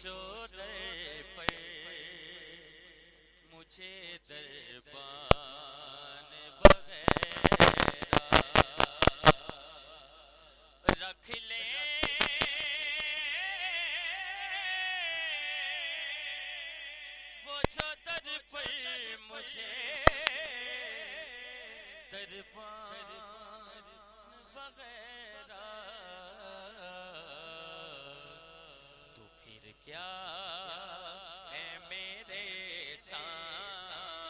پہنچو در پر مجھے دربان وغیرہ رکھ لیں وہ جو در پر مجھے دربان وغیرہ تو پھر کیا ہے میرے سامنے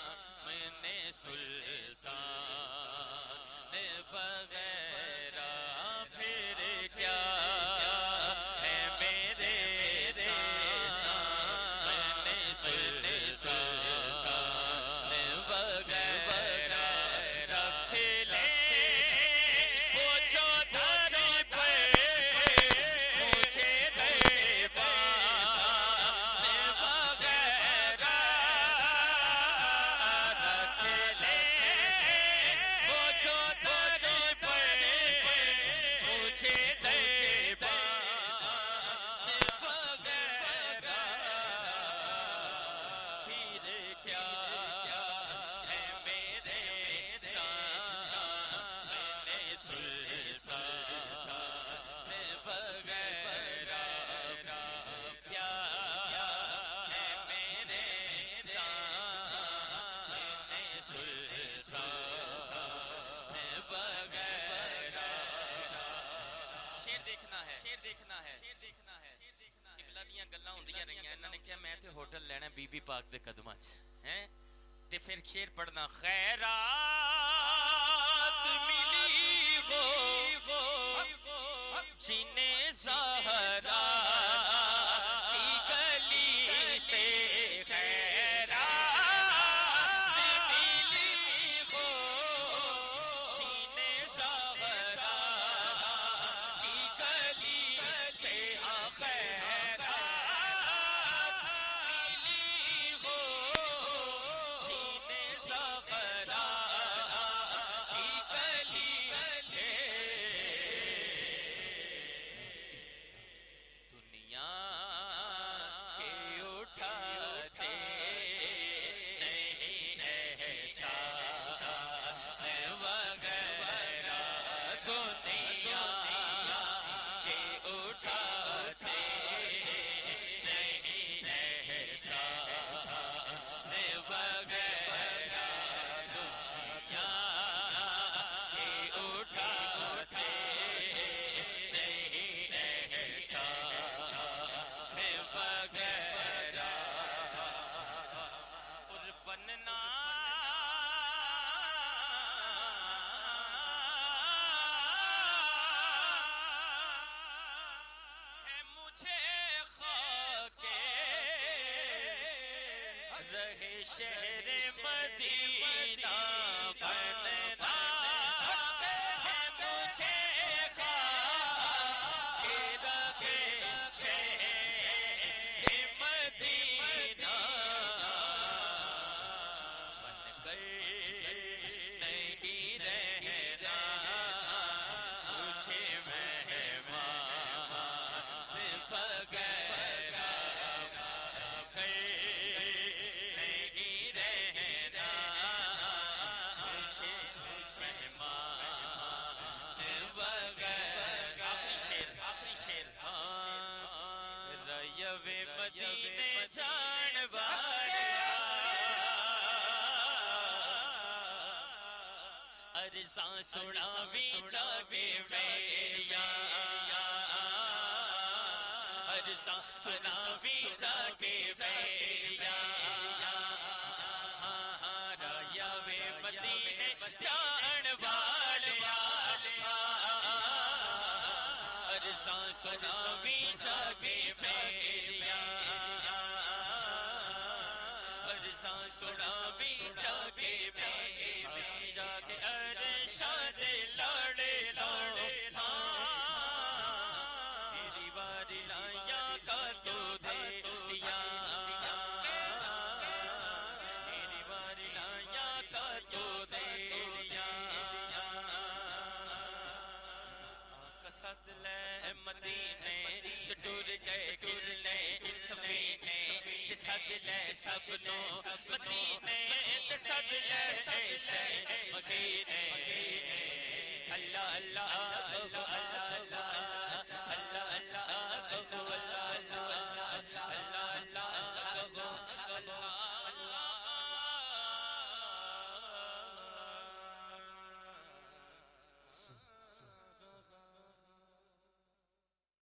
سلطان وغیرہ پھر کیا ہے میرے سامنے سلطان وغیرہ رکھ لیں وہ جو در پر مجھے دربان وغیرہ رکھ لیں وہ جو در پر مجھے دربان وغیرہ پھر کیا ہے میرے سامنے سلطان وغیرہ کیا ہے میرے سامنے سلطان وغیرہ شیر دیکھنا ہے قبلہ دیاں گلاں ہوندیاں رہیاں انہاں نے کہا میں تے ہوٹل لینا بی بی پاک دے قدماں چ ہیں تے پھر شیر پڑھنا خیرات ملی ہو جنہیں زہرا کی گلی سے خیرات ملی ہو جنہیں زہرا کی گلی سے خیرات ملی ہو جنہیں زہرا کی گلی سے دنیا کے اٹھاتے نہیں احسان وغیرہ دنیا کے اٹھاتے نہیں احسان وغیرہ دنیا کے اٹھاتے نہیں احسان وغیرہ اور بننا ہے مجھے خاک رہے شہر مدینہ بننا ہے مجھے خاک رہے شہر مدینہ بن کر نہیں رہنا مجھے مہمان وغیرہ نہیں رہنا مجھے مہمان وغیرہ آخری شیر ریوِ مدینے جان عرضاں سناوی جاوے میریا عرضاں سناوی جاوے میریا ریوِ مدینے جان والیا عرضاں سناوی جاوے میریا عرضاں سناوی جاوے میریا جا کے ارشاد لڑے لو میری باری لایا کا تو دے دیا میری باری لایا کا تو دے دیا قصد لے مدینے ٹر گئے گلے سفید سد لے سب نو مدینے تے سد لے ایسے مدینے اللہ اللہ